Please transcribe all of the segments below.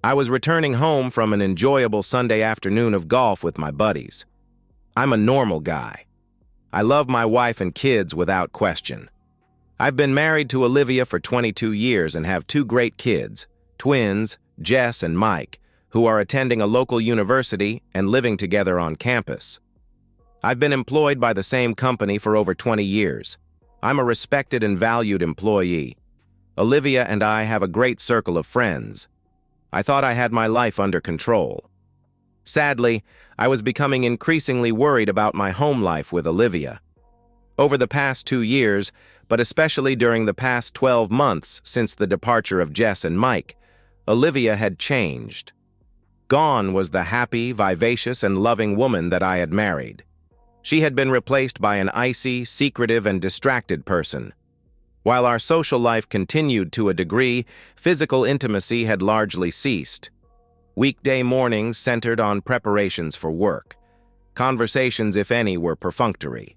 I was returning home from an enjoyable Sunday afternoon of golf with my buddies. I'm a normal guy. I love my wife and kids without question. I've been married to Olivia for 22 years and have two great kids, twins, Jess and Mike, who are attending a local university and living together on campus. I've been employed by the same company for over 20 years. I'm a respected and valued employee. Olivia and I have a great circle of friends. I thought I had my life under control. Sadly, I was becoming increasingly worried about my home life with Olivia. Over the past 2 years, but especially during the past 12 months since the departure of Jess and Mike, Olivia had changed. Gone was the happy, vivacious, and loving woman that I had married. She had been replaced by an icy, secretive, and distracted person. While our social life continued to a degree, physical intimacy had largely ceased. Weekday mornings centered on preparations for work. Conversations, if any, were perfunctory.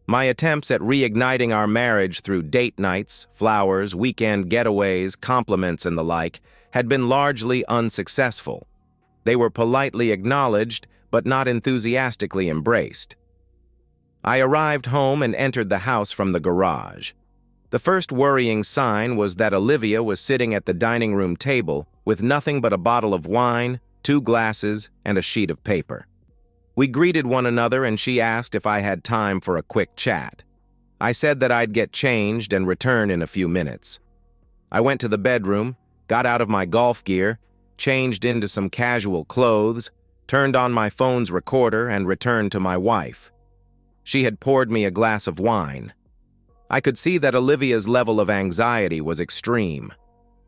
My attempts at reigniting our marriage through date nights, flowers, weekend getaways, compliments, and the like had been largely unsuccessful. They were politely acknowledged, but not enthusiastically embraced. I arrived home and entered the house from the garage. The first worrying sign was that Olivia was sitting at the dining room table with nothing but a bottle of wine, 2 glasses, and a sheet of paper. We greeted one another and she asked if I had time for a quick chat. I said that I'd get changed and return in a few minutes. I went to the bedroom, got out of my golf gear, changed into some casual clothes, turned on my phone's recorder, and returned to my wife. She had poured me a glass of wine. I could see that Olivia's level of anxiety was extreme.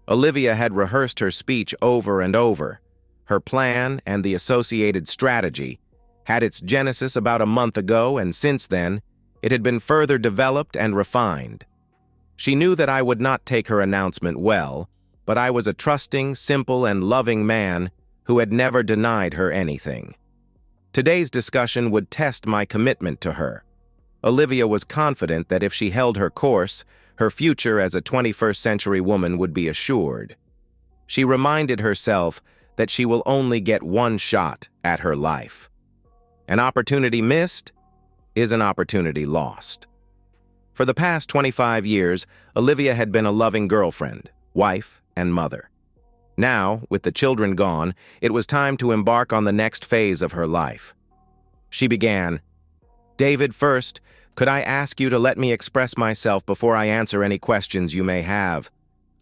Olivia had rehearsed her speech over and over. Her plan and the associated strategy had its genesis about a month ago, and since then, it had been further developed and refined. She knew that I would not take her announcement well, but I was a trusting, simple, and loving man who had never denied her anything. Today's discussion would test my commitment to her. Olivia was confident that if she held her course, her future as a 21st century woman would be assured. She reminded herself that she will only get one shot at her life. An opportunity missed is an opportunity lost. For the past 25 years, Olivia had been a loving girlfriend, wife, and mother. Now, with the children gone, it was time to embark on the next phase of her life. She began, "David, first, could I ask you to let me express myself before I answer any questions you may have?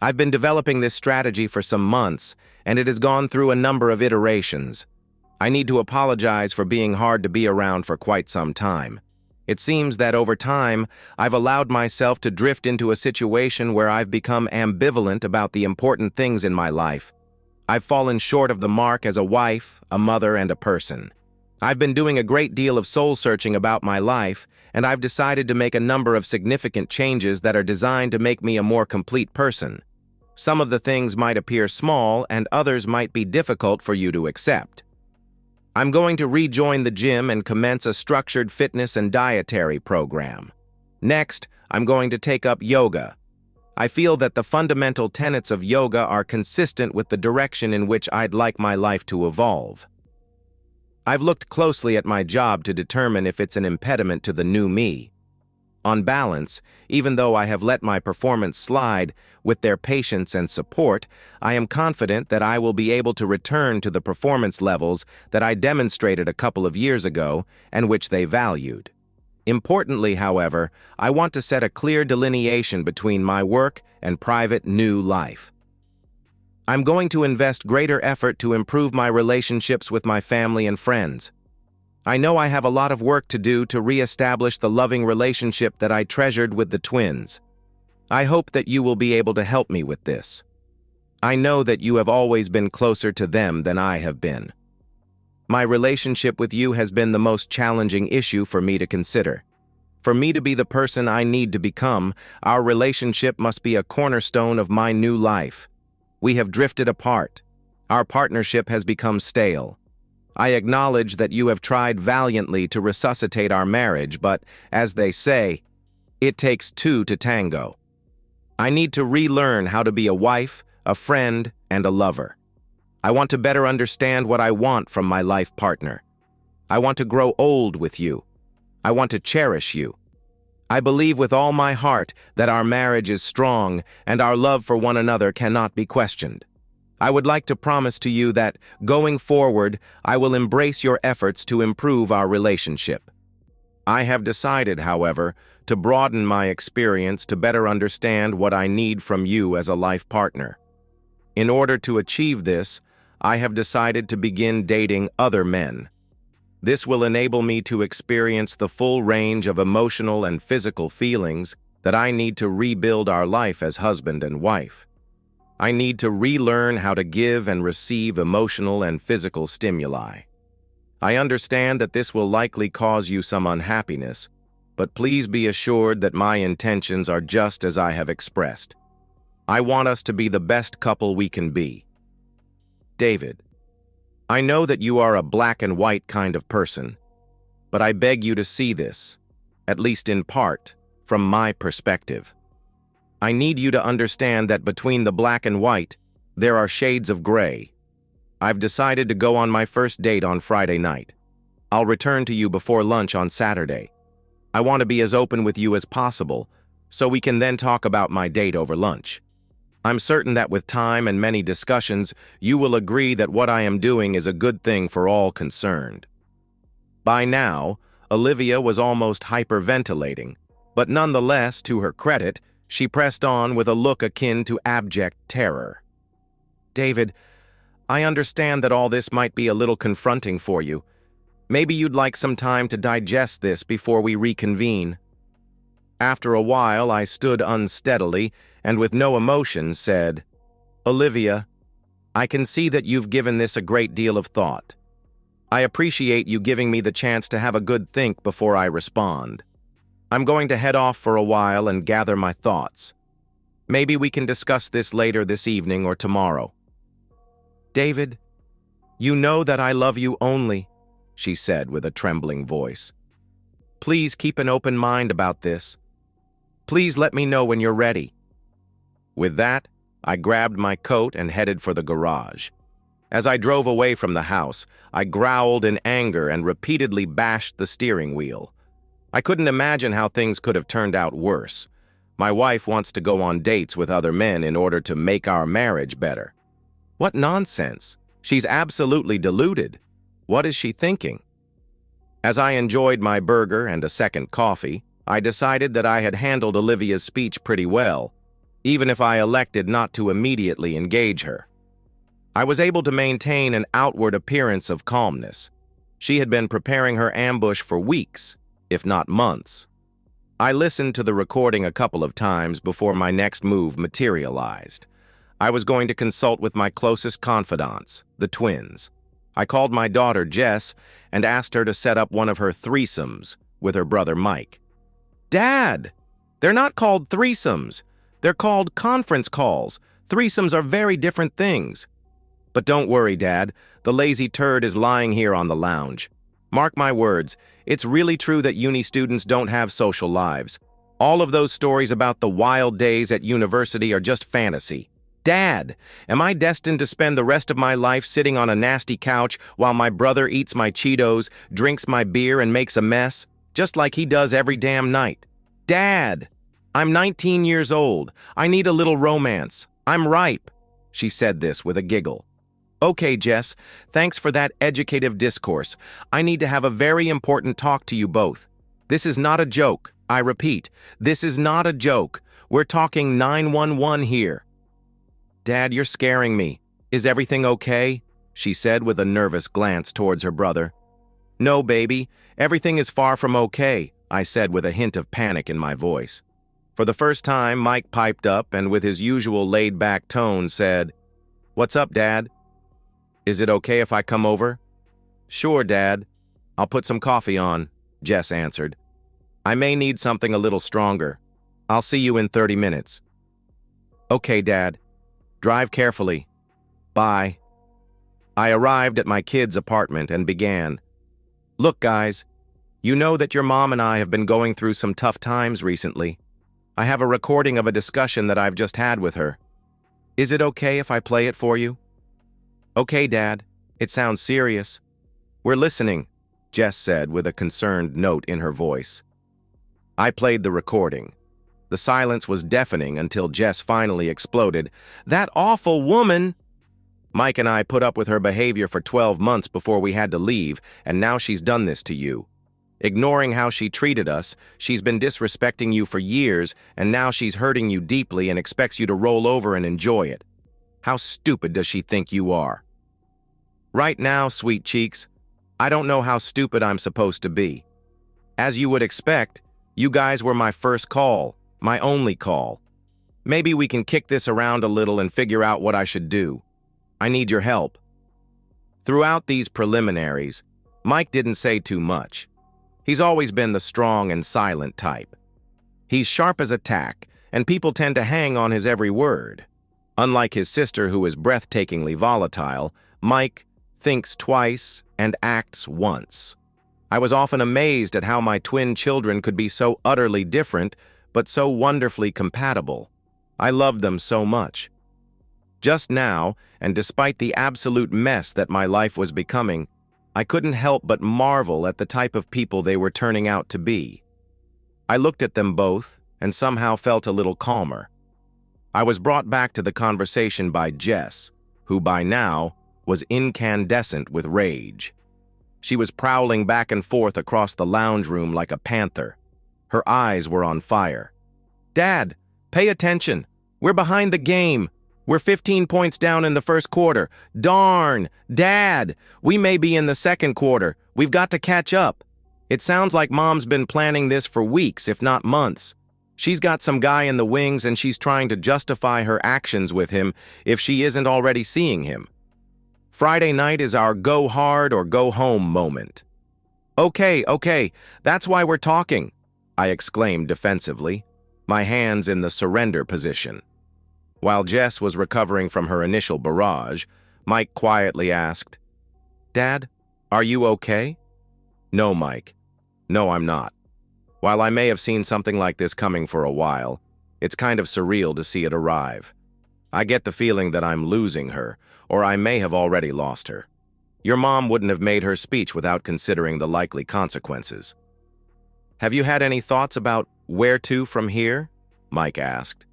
I've been developing this strategy for some months, and it has gone through a number of iterations. I need to apologize for being hard to be around for quite some time. It seems that over time, I've allowed myself to drift into a situation where I've become ambivalent about the important things in my life. I've fallen short of the mark as a wife, a mother, and a person. I've been doing a great deal of soul-searching about my life, and I've decided to make a number of significant changes that are designed to make me a more complete person. Some of the things might appear small, and others might be difficult for you to accept. I'm going to rejoin the gym and commence a structured fitness and dietary program. Next, I'm going to take up yoga. I feel that the fundamental tenets of yoga are consistent with the direction in which I'd like my life to evolve. I've looked closely at my job to determine if it's an impediment to the new me. On balance, even though I have let my performance slide, with their patience and support, I am confident that I will be able to return to the performance levels that I demonstrated a couple of years ago and which they valued. Importantly, however, I want to set a clear delineation between my work and private new life. I'm going to invest greater effort to improve my relationships with my family and friends. I know I have a lot of work to do to re-establish the loving relationship that I treasured with the twins. I hope that you will be able to help me with this. I know that you have always been closer to them than I have been. My relationship with you has been the most challenging issue for me to consider. For me to be the person I need to become, our relationship must be a cornerstone of my new life. We have drifted apart. Our partnership has become stale. I acknowledge that you have tried valiantly to resuscitate our marriage, but, as they say, it takes two to tango. I need to relearn how to be a wife, a friend, and a lover. I want to better understand what I want from my life partner. I want to grow old with you. I want to cherish you. I believe with all my heart that our marriage is strong and our love for one another cannot be questioned. I would like to promise to you that, going forward, I will embrace your efforts to improve our relationship. I have decided, however, to broaden my experience to better understand what I need from you as a life partner. In order to achieve this, I have decided to begin dating other men. This will enable me to experience the full range of emotional and physical feelings that I need to rebuild our life as husband and wife. I need to relearn how to give and receive emotional and physical stimuli. I understand that this will likely cause you some unhappiness, but please be assured that my intentions are just as I have expressed. I want us to be the best couple we can be. David, I know that you are a black and white kind of person, but I beg you to see this, at least in part, from my perspective. I need you to understand that between the black and white, there are shades of gray. I've decided to go on my first date on Friday night. I'll return to you before lunch on Saturday. I want to be as open with you as possible, so we can then talk about my date over lunch. I'm certain that with time and many discussions, you will agree that what I am doing is a good thing for all concerned. By now, Olivia was almost hyperventilating, but nonetheless, to her credit, she pressed on with a look akin to abject terror. David, I understand that all this might be a little confronting for you. Maybe you'd like some time to digest this before we reconvene. After a while, I stood unsteadily and with no emotion said, Olivia, I can see that you've given this a great deal of thought. I appreciate you giving me the chance to have a good think before I respond. I'm going to head off for a while and gather my thoughts. Maybe we can discuss this later this evening or tomorrow. David, you know that I love you only, she said with a trembling voice. Please keep an open mind about this. Please let me know when you're ready. With that, I grabbed my coat and headed for the garage. As I drove away from the house, I growled in anger and repeatedly bashed the steering wheel. I couldn't imagine how things could have turned out worse. My wife wants to go on dates with other men in order to make our marriage better. What nonsense! She's absolutely deluded. What is she thinking? As I enjoyed my burger and a second coffee, I decided that I had handled Olivia's speech pretty well, even if I elected not to immediately engage her. I was able to maintain an outward appearance of calmness. She had been preparing her ambush for weeks, if not months. I listened to the recording a couple of times before my next move materialized. I was going to consult with my closest confidants, the twins. I called my daughter Jess and asked her to set up one of her threesomes with her brother Mike. Dad! They're not called threesomes. They're called conference calls. Threesomes are very different things. But don't worry, Dad. The lazy turd is lying here on the lounge. Mark my words, it's really true that uni students don't have social lives. All of those stories about the wild days at university are just fantasy. Dad, am I destined to spend the rest of my life sitting on a nasty couch while my brother eats my Cheetos, drinks my beer, and makes a mess, just like he does every damn night? Dad! I'm 19 years old. I need a little romance. I'm ripe. She said this with a giggle. Okay, Jess, thanks for that educative discourse. I need to have a very important talk to you both. This is not a joke. I repeat, this is not a joke. We're talking 911 here. Dad, you're scaring me. Is everything okay? She said with a nervous glance towards her brother. No, baby. Everything is far from okay, I said with a hint of panic in my voice. For the first time, Mike piped up and with his usual laid-back tone said, What's up, Dad? Is it okay if I come over? Sure, Dad. I'll put some coffee on, Jess answered. I may need something a little stronger. I'll see you in 30 minutes. Okay, Dad. Drive carefully. Bye. I arrived at my kids' apartment and began. Look, guys, you know that your mom and I have been going through some tough times recently. I have a recording of a discussion that I've just had with her. Is it okay if I play it for you? Okay, Dad. It sounds serious. We're listening, Jess said with a concerned note in her voice. I played the recording. The silence was deafening until Jess finally exploded. That awful woman! Mike and I put up with her behavior for 12 months before we had to leave, and now she's done this to you. Ignoring how she treated us, she's been disrespecting you for years, and now she's hurting you deeply and expects you to roll over and enjoy it. How stupid does she think you are? Right now, sweet cheeks, I don't know how stupid I'm supposed to be. As you would expect, you guys were my first call, my only call. Maybe we can kick this around a little and figure out what I should do. I need your help. Throughout these preliminaries, Mike didn't say too much. He's always been the strong and silent type. He's sharp as a tack, and people tend to hang on his every word. Unlike his sister, who is breathtakingly volatile, Mike thinks twice and acts once. I was often amazed at how my twin children could be so utterly different, but so wonderfully compatible. I loved them so much. Just now, and despite the absolute mess that my life was becoming, I couldn't help but marvel at the type of people they were turning out to be. I looked at them both and somehow felt a little calmer. I was brought back to the conversation by Jess, who by now was incandescent with rage. She was prowling back and forth across the lounge room like a panther. Her eyes were on fire. Dad, pay attention. We're behind the game. We're 15 points down in the first quarter. Darn! Dad! We may be in the second quarter. We've got to catch up. It sounds like Mom's been planning this for weeks, if not months. She's got some guy in the wings and she's trying to justify her actions with him if she isn't already seeing him. Friday night is our go hard or go home moment. Okay, that's why we're talking, I exclaimed defensively, my hands in the surrender position. While Jess was recovering from her initial barrage, Mike quietly asked, Dad, are you okay? No, Mike. No, I'm not. While I may have seen something like this coming for a while, it's kind of surreal to see it arrive. I get the feeling that I'm losing her, or I may have already lost her. Your mom wouldn't have made her speech without considering the likely consequences. Have you had any thoughts about where to from here? Mike asked.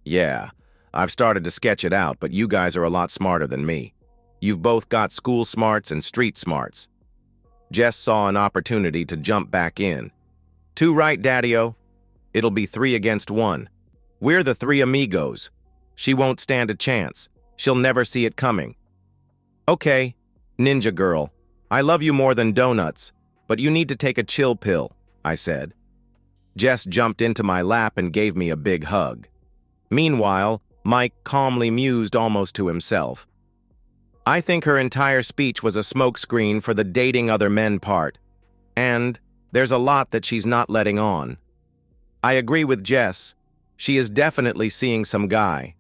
Yeah, I've started to sketch it out, but you guys are a lot smarter than me. You've both got school smarts and street smarts. Jess saw an opportunity to jump back in. Too right, Daddy-o. It'll be 3 against 1. We're the 3 amigos. She won't stand a chance. She'll never see it coming. Okay, Ninja Girl, I love you more than donuts, but you need to take a chill pill, I said. Jess jumped into my lap and gave me a big hug. Meanwhile, Mike calmly mused almost to himself. I think her entire speech was a smokescreen for the dating other men part, and there's a lot that she's not letting on. I agree with Jess. She is definitely seeing some guy.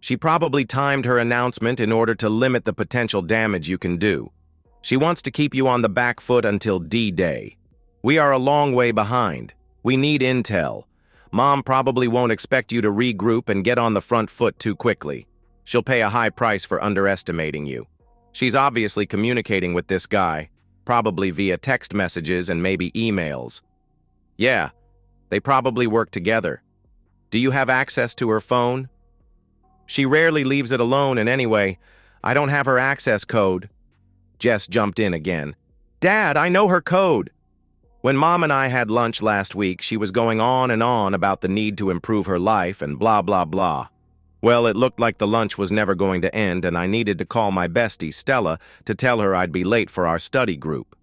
She probably timed her announcement in order to limit the potential damage you can do. She wants to keep you on the back foot until D-Day. We are a long way behind. We need intel. Mom probably won't expect you to regroup and get on the front foot too quickly. She'll pay a high price for underestimating you. She's obviously communicating with this guy, probably via text messages and maybe emails. Yeah, they probably work together. Do you have access to her phone? She rarely leaves it alone, and anyway, I don't have her access code. Jess jumped in again. Dad, I know her code. When Mom and I had lunch last week, she was going on and on about the need to improve her life and blah, blah, blah. Well, it looked like the lunch was never going to end, and I needed to call my bestie, Stella, to tell her I'd be late for our study group.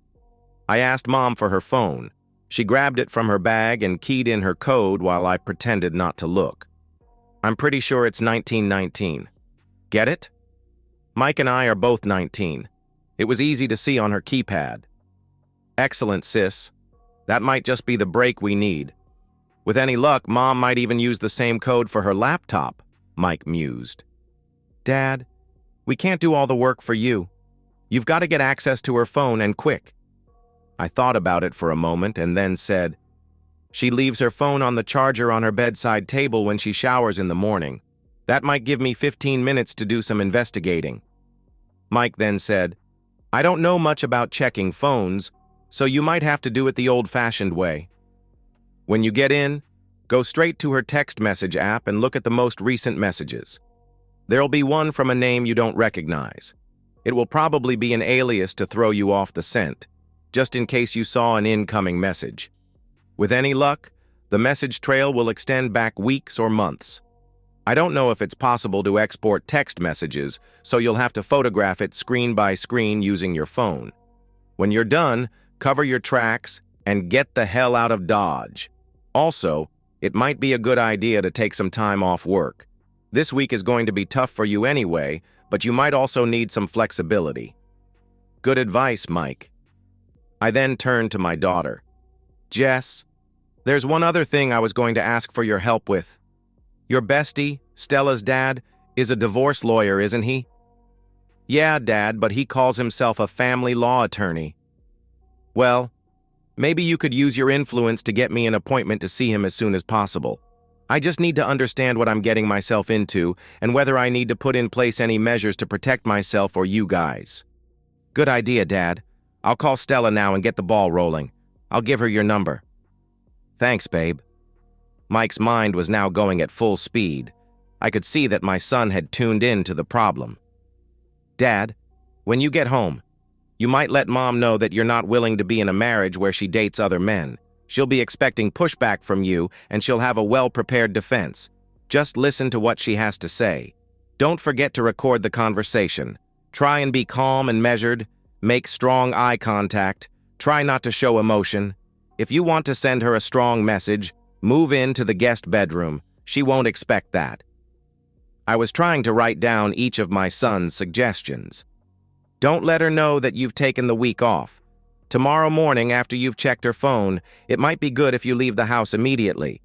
I asked Mom for her phone. She grabbed it from her bag and keyed in her code while I pretended not to look. I'm pretty sure it's 1919. Get it? Mike and I are both 19. It was easy to see on her keypad. Excellent, sis. That might just be the break we need. With any luck, Mom might even use the same code for her laptop, Mike mused. Dad, we can't do all the work for you. You've got to get access to her phone, and quick. I thought about it for a moment and then said, she leaves her phone on the charger on her bedside table when she showers in the morning. That might give me 15 minutes to do some investigating. Mike then said, I don't know much about checking phones, so you might have to do it the old-fashioned way. When you get in, go straight to her text message app and look at the most recent messages. There'll be one from a name you don't recognize. It will probably be an alias to throw you off the scent, just in case you saw an incoming message. With any luck, the message trail will extend back weeks or months. I don't know if it's possible to export text messages, so you'll have to photograph it screen by screen using your phone. When you're done, cover your tracks and get the hell out of Dodge. Also, it might be a good idea to take some time off work. This week is going to be tough for you anyway, but you might also need some flexibility. Good advice, Mike. I then turned to my daughter. Jess, there's one other thing I was going to ask for your help with. Your bestie, Stella's dad, is a divorce lawyer, isn't he? Yeah, Dad, but he calls himself a family law attorney. Well, maybe you could use your influence to get me an appointment to see him as soon as possible. I just need to understand what I'm getting myself into and whether I need to put in place any measures to protect myself or you guys. Good idea, Dad. I'll call Stella now and get the ball rolling. I'll give her your number. Thanks, babe. Mike's mind was now going at full speed. I could see that my son had tuned in to the problem. Dad, when you get home, you might let Mom know that you're not willing to be in a marriage where she dates other men. She'll be expecting pushback from you, and she'll have a well-prepared defense. Just listen to what she has to say. Don't forget to record the conversation. Try and be calm and measured. Make strong eye contact. Try not to show emotion. If you want to send her a strong message, move into the guest bedroom. She won't expect that. I was trying to write down each of my son's suggestions. Don't let her know that you've taken the week off. Tomorrow morning, after you've checked her phone, it might be good if you leave the house immediately.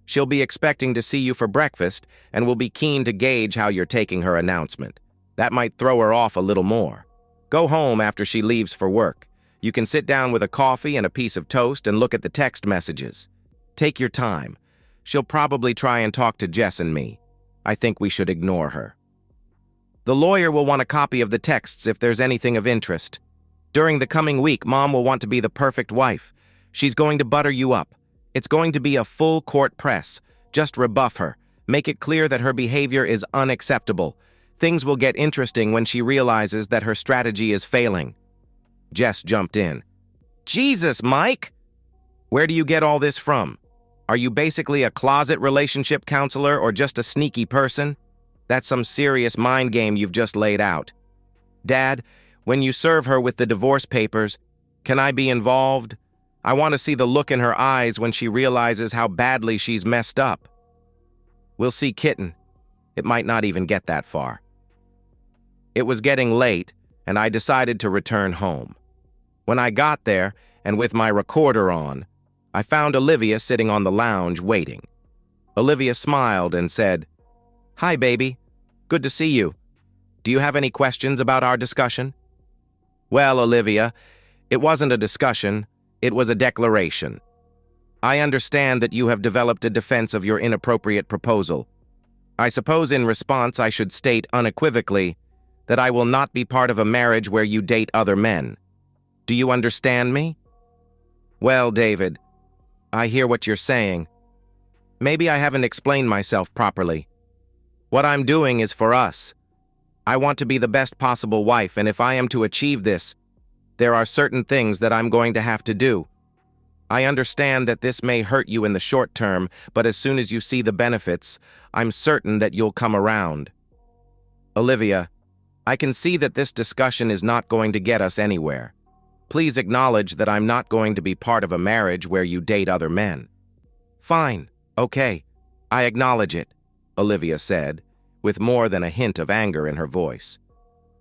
She'll be expecting to see you for breakfast and will be keen to gauge how you're taking her announcement. That might throw her off a little more. Go home after she leaves for work. You can sit down with a coffee and a piece of toast and look at the text messages. Take your time. She'll probably try and talk to Jess and me. I think we should ignore her. The lawyer will want a copy of the texts if there's anything of interest. During the coming week, Mom will want to be the perfect wife. She's going to butter you up. It's going to be a full court press. Just rebuff her. Make it clear that her behavior is unacceptable. Things will get interesting when she realizes that her strategy is failing. Jess jumped in. Jesus, Mike! Where do you get all this from? Are you basically a closet relationship counselor or just a sneaky person? That's some serious mind game you've just laid out. Dad, when you serve her with the divorce papers, can I be involved? I want to see the look in her eyes when she realizes how badly she's messed up. We'll see, kitten. It might not even get that far. It was getting late, and I decided to return home. When I got there, and with my recorder on, I found Olivia sitting on the lounge waiting. Olivia smiled and said, Hi, baby. Good to see you. Do you have any questions about our discussion? Well, Olivia, it wasn't a discussion, it was a declaration. I understand that you have developed a defense of your inappropriate proposal. I suppose in response I should state unequivocally that I will not be part of a marriage where you date other men. Do you understand me? Well, David, I hear what you're saying. Maybe I haven't explained myself properly. What I'm doing is for us. I want to be the best possible wife, and if I am to achieve this, there are certain things that I'm going to have to do. I understand that this may hurt you in the short term, but as soon as you see the benefits, I'm certain that you'll come around. Olivia, I can see that this discussion is not going to get us anywhere. Please acknowledge that I'm not going to be part of a marriage where you date other men. Fine, okay, I acknowledge it, Olivia said, with more than a hint of anger in her voice.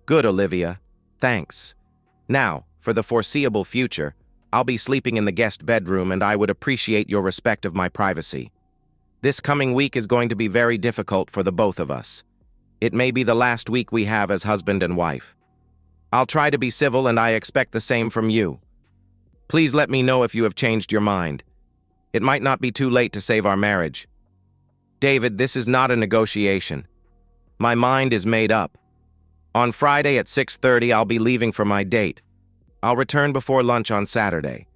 Good, Olivia. Thanks. Now, for the foreseeable future, I'll be sleeping in the guest bedroom and I would appreciate your respect of my privacy. This coming week is going to be very difficult for the both of us. It may be the last week we have as husband and wife. I'll try to be civil and I expect the same from you. Please let me know if you have changed your mind. It might not be too late to save our marriage. David, this is not a negotiation. My mind is made up. On Friday at 6:30, I'll be leaving for my date. I'll return before lunch on Saturday.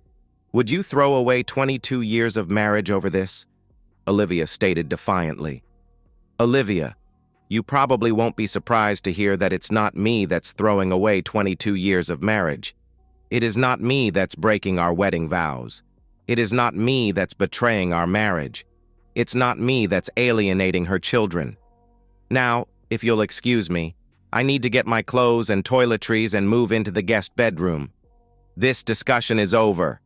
Would you throw away 22 years of marriage over this? Olivia stated defiantly. Olivia, you probably won't be surprised to hear that it's not me that's throwing away 22 years of marriage. It is not me that's breaking our wedding vows. It is not me that's betraying our marriage. It's not me that's alienating her children. Now, if you'll excuse me, I need to get my clothes and toiletries and move into the guest bedroom. This discussion is over.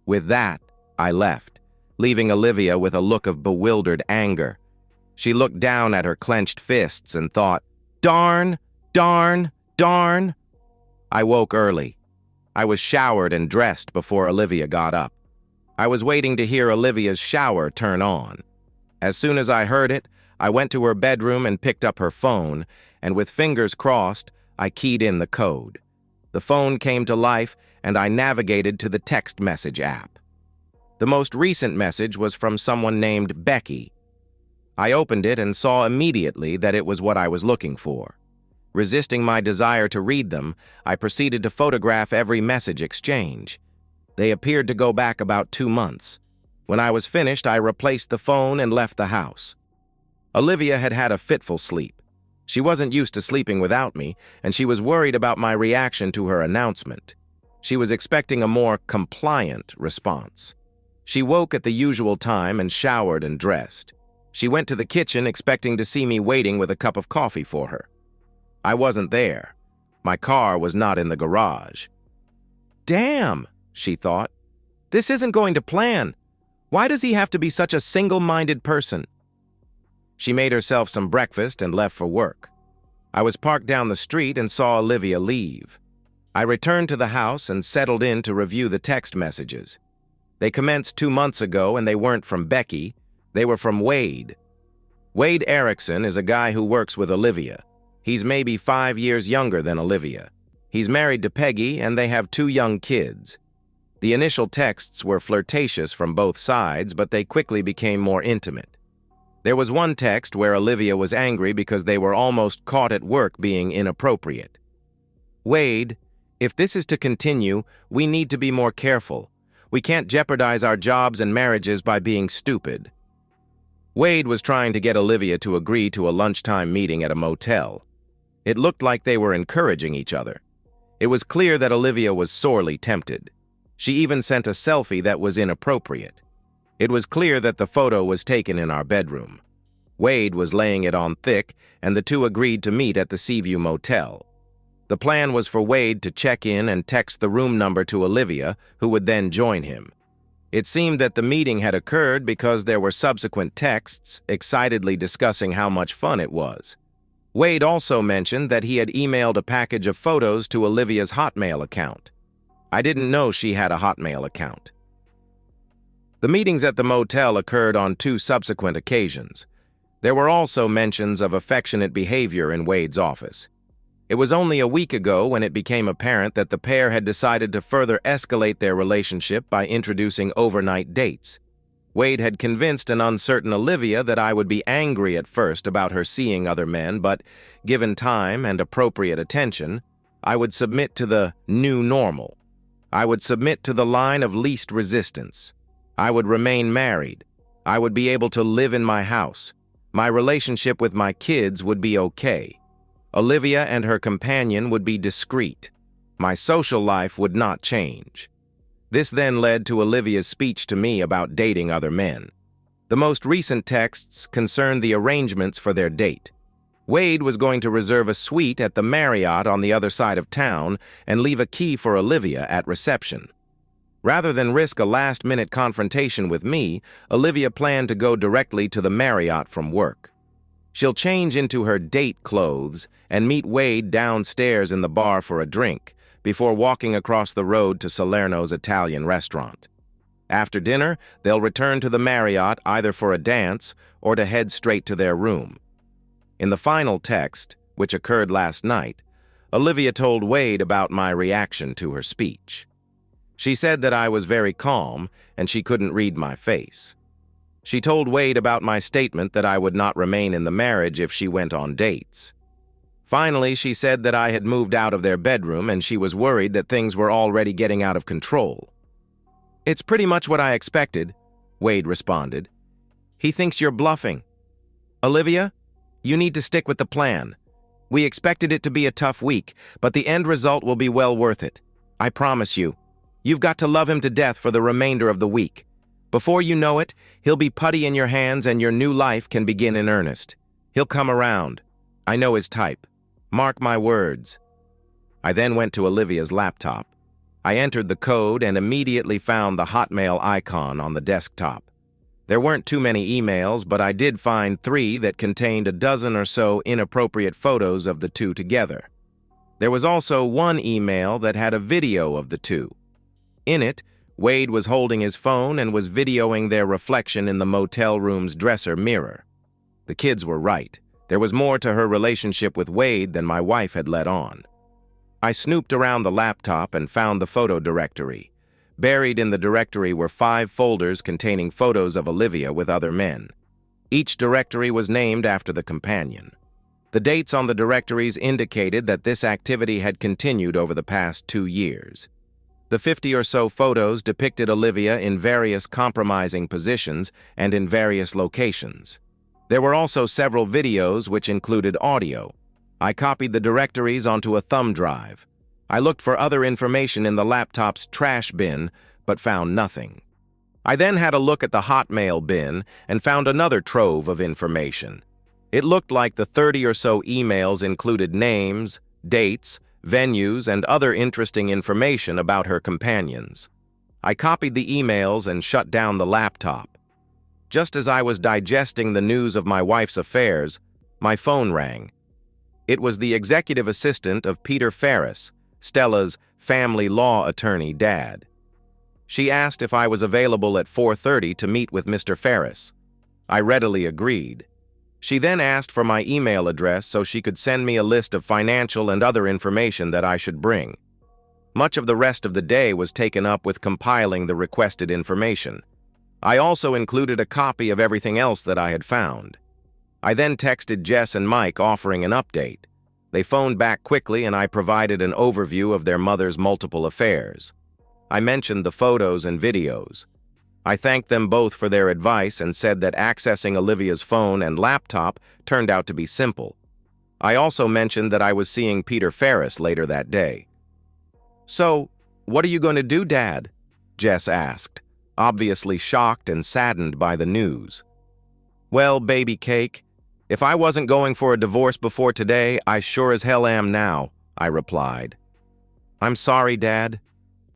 With that, I left, leaving Olivia with a look of bewildered anger. She looked down at her clenched fists and thought, darn, darn, darn. I woke early. I was showered and dressed before Olivia got up. I was waiting to hear Olivia's shower turn on. As soon as I heard it, I went to her bedroom and picked up her phone, and with fingers crossed, I keyed in the code. The phone came to life, and I navigated to the text message app. The most recent message was from someone named Becky. I opened it and saw immediately that it was what I was looking for. Resisting my desire to read them, I proceeded to photograph every message exchange. They appeared to go back about 2 months. When I was finished, I replaced the phone and left the house. Olivia had had a fitful sleep. She wasn't used to sleeping without me, and she was worried about my reaction to her announcement. She was expecting a more compliant response. She woke at the usual time and showered and dressed. She went to the kitchen expecting to see me waiting with a cup of coffee for her. I wasn't there. My car was not in the garage. Damn, she thought. This isn't going to plan. Why does he have to be such a single-minded person? She made herself some breakfast and left for work. I was parked down the street and saw Olivia leave. I returned to the house and settled in to review the text messages. They commenced 2 months ago and they weren't from Becky. They were from Wade. Wade Erickson is a guy who works with Olivia. He's maybe 5 years younger than Olivia. He's married to Peggy and they have 2 young kids. The initial texts were flirtatious from both sides, but they quickly became more intimate. There was one text where Olivia was angry because they were almost caught at work being inappropriate. Wade, if this is to continue, we need to be more careful. We can't jeopardize our jobs and marriages by being stupid. Wade was trying to get Olivia to agree to a lunchtime meeting at a motel. It looked like they were encouraging each other. It was clear that Olivia was sorely tempted. She even sent a selfie that was inappropriate. It was clear that the photo was taken in our bedroom. Wade was laying it on thick, and the two agreed to meet at the Seaview Motel. The plan was for Wade to check in and text the room number to Olivia, who would then join him. It seemed that the meeting had occurred because there were subsequent texts excitedly discussing how much fun it was. Wade also mentioned that he had emailed a package of photos to Olivia's Hotmail account. I didn't know she had a Hotmail account. The meetings at the motel occurred on 2 subsequent occasions. There were also mentions of affectionate behavior in Wade's office. It was only a week ago when it became apparent that the pair had decided to further escalate their relationship by introducing overnight dates. Wade had convinced an uncertain Olivia that I would be angry at first about her seeing other men, but given time and appropriate attention, I would submit to the new normal. I would submit to the line of least resistance. I would remain married. I would be able to live in my house. My relationship with my kids would be okay. Olivia and her companion would be discreet. My social life would not change. This then led to Olivia's speech to me about dating other men. The most recent texts concerned the arrangements for their date. Wade was going to reserve a suite at the Marriott on the other side of town and leave a key for Olivia at reception. Rather than risk a last-minute confrontation with me, Olivia planned to go directly to the Marriott from work. She'll change into her date clothes and meet Wade downstairs in the bar for a drink before walking across the road to Salerno's Italian restaurant. After dinner, they'll return to the Marriott either for a dance or to head straight to their room. In the final text, which occurred last night, Olivia told Wade about my reaction to her speech. She said that I was very calm and she couldn't read my face. She told Wade about my statement that I would not remain in the marriage if she went on dates. Finally, she said that I had moved out of their bedroom and she was worried that things were already getting out of control. "It's pretty much what I expected," Wade responded. "He thinks you're bluffing. Olivia, you need to stick with the plan. We expected it to be a tough week, but the end result will be well worth it. I promise you. You've got to love him to death for the remainder of the week. Before you know it, he'll be putty in your hands and your new life can begin in earnest. He'll come around. I know his type. Mark my words." I then went to Olivia's laptop. I entered the code and immediately found the Hotmail icon on the desktop. There weren't too many emails, but I did find 3 that contained a dozen or so inappropriate photos of the two together. There was also one email that had a video of the two. In it, Wade was holding his phone and was videoing their reflection in the motel room's dresser mirror. The kids were right. There was more to her relationship with Wade than my wife had let on. I snooped around the laptop and found the photo directory. Buried in the directory were 5 folders containing photos of Olivia with other men. Each directory was named after the companion. The dates on the directories indicated that this activity had continued over the past 2 years. The 50 or so photos depicted Olivia in various compromising positions and in various locations. There were also several videos which included audio. I copied the directories onto a thumb drive. I looked for other information in the laptop's trash bin, but found nothing. I then had a look at the Hotmail bin and found another trove of information. It looked like the 30 or so emails included names, dates, venues, and other interesting information about her companions. I copied the emails and shut down the laptop. Just as I was digesting the news of my wife's affairs, my phone rang. It was the executive assistant of Peter Ferris, Stella's family law attorney dad. She asked if I was available at 4:30 to meet with Mr. Ferris. I readily agreed. She then asked for my email address so she could send me a list of financial and other information that I should bring. Much of the rest of the day was taken up with compiling the requested information. I also included a copy of everything else that I had found. I then texted Jess and Mike offering an update. They phoned back quickly and I provided an overview of their mother's multiple affairs. I mentioned the photos and videos. I thanked them both for their advice and said that accessing Olivia's phone and laptop turned out to be simple. I also mentioned that I was seeing Peter Ferris later that day. "So, what are you going to do, Dad?" Jess asked, obviously shocked and saddened by the news. "Well, baby cake, if I wasn't going for a divorce before today, I sure as hell am now," I replied. "I'm sorry, Dad.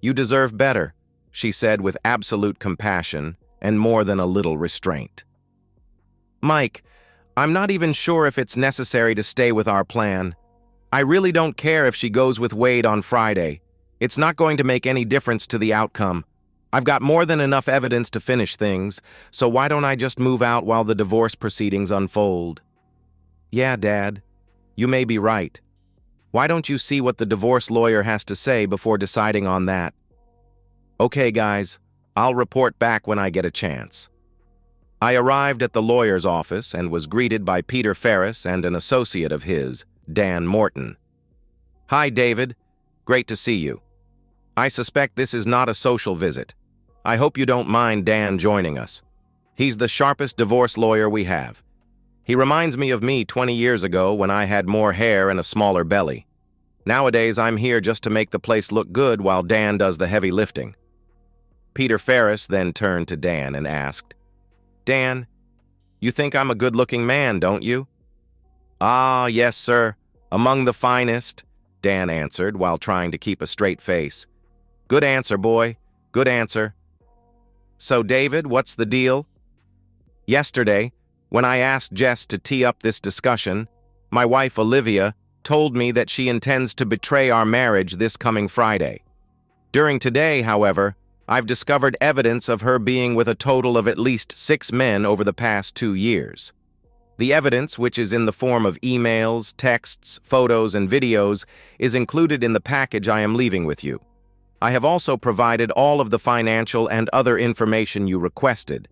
You deserve better," she said with absolute compassion and more than a little restraint. "Mike, I'm not even sure if it's necessary to stay with our plan. I really don't care if she goes with Wade on Friday. It's not going to make any difference to the outcome. I've got more than enough evidence to finish things, so why don't I just move out while the divorce proceedings unfold?" "Yeah, Dad, you may be right. Why don't you see what the divorce lawyer has to say before deciding on that?" "Okay, guys, I'll report back when I get a chance." I arrived at the lawyer's office and was greeted by Peter Ferris and an associate of his, Dan Morton. "Hi, David. Great to see you. I suspect this is not a social visit. I hope you don't mind Dan joining us. He's the sharpest divorce lawyer we have. He reminds me of me 20 years ago when I had more hair and a smaller belly. Nowadays, I'm here just to make the place look good while Dan does the heavy lifting." Peter Ferris then turned to Dan and asked, "Dan, you think I'm a good-looking man, don't you?" "Ah, yes, sir. Among the finest," Dan answered while trying to keep a straight face. "Good answer, boy. Good answer. So, David, what's the deal?" "Yesterday, when I asked Jess to tee up this discussion, my wife, Olivia, told me that she intends to betray our marriage this coming Friday. During today, however, I've discovered evidence of her being with a total of at least 6 men over the past 2 years. The evidence, which is in the form of emails, texts, photos, and videos, is included in the package I am leaving with you. I have also provided all of the financial and other information you requested.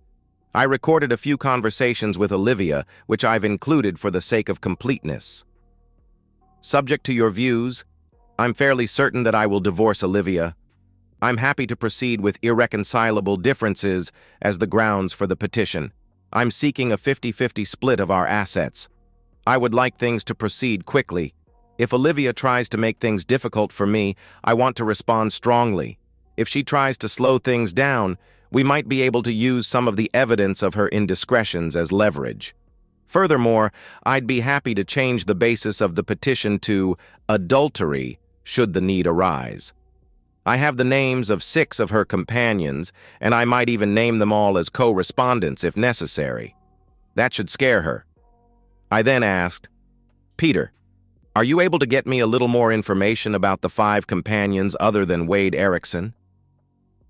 I recorded a few conversations with Olivia, which I've included for the sake of completeness." Subject to your views, I'm fairly certain that I will divorce Olivia. I'm happy to proceed with irreconcilable differences as the grounds for the petition. I'm seeking a 50-50 split of our assets. I would like things to proceed quickly. If Olivia tries to make things difficult for me, I want to respond strongly. If she tries to slow things down, we might be able to use some of the evidence of her indiscretions as leverage. Furthermore, I'd be happy to change the basis of the petition to adultery should the need arise. I have the names of 6 of her companions, and I might even name them all as co-respondents if necessary. That should scare her. I then asked, Peter, are you able to get me a little more information about the 5 companions other than Wade Erickson?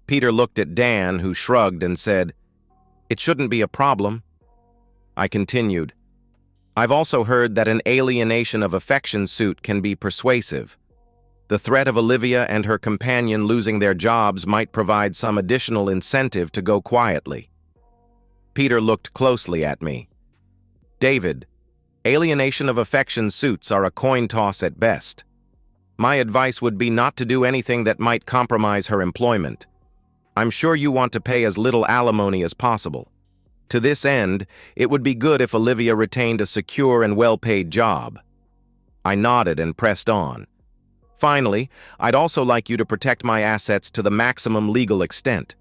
Peter looked at Dan, who shrugged and said, It shouldn't be a problem. I continued, I've also heard that an alienation of affection suit can be persuasive. The threat of Olivia and her companion losing their jobs might provide some additional incentive to go quietly. Peter looked closely at me. David, alienation of affection suits are a coin toss at best. My advice would be not to do anything that might compromise her employment. I'm sure you want to pay as little alimony as possible. To this end, it would be good if Olivia retained a secure and well-paid job. I nodded and pressed on. Finally, I'd also like you to protect my assets to the maximum legal extent.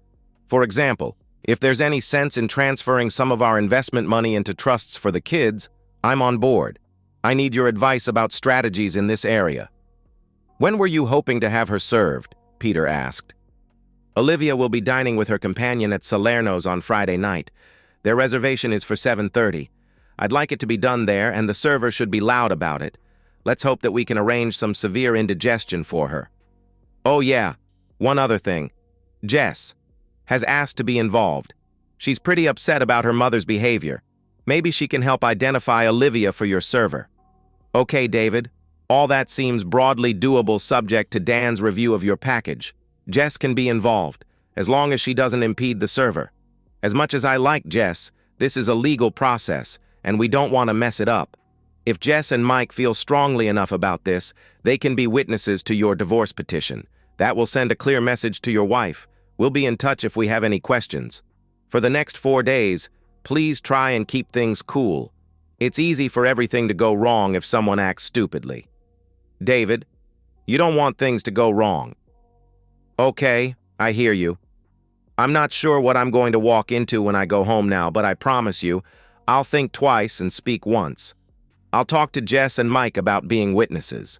For example, if there's any sense in transferring some of our investment money into trusts for the kids, I'm on board. I need your advice about strategies in this area. When were you hoping to have her served? Peter asked. Olivia will be dining with her companion at Salerno's on Friday night. Their reservation is for 7:30. I'd like it to be done there, and the server should be loud about it. Let's hope that we can arrange some severe indigestion for her. Oh yeah, one other thing. Jess has asked to be involved. She's pretty upset about her mother's behavior. Maybe she can help identify Olivia for your server. Okay, David, all that seems broadly doable subject to Dan's review of your package. Jess can be involved, as long as she doesn't impede the server. As much as I like Jess, this is a legal process, and we don't want to mess it up. If Jess and Mike feel strongly enough about this, they can be witnesses to your divorce petition. That will send a clear message to your wife. We'll be in touch if we have any questions. For the next 4 days, please try and keep things cool. It's easy for everything to go wrong if someone acts stupidly. David, you don't want things to go wrong. Okay, I hear you. I'm not sure what I'm going to walk into when I go home now, but I promise you, I'll think twice and speak once. I'll talk to Jess and Mike about being witnesses.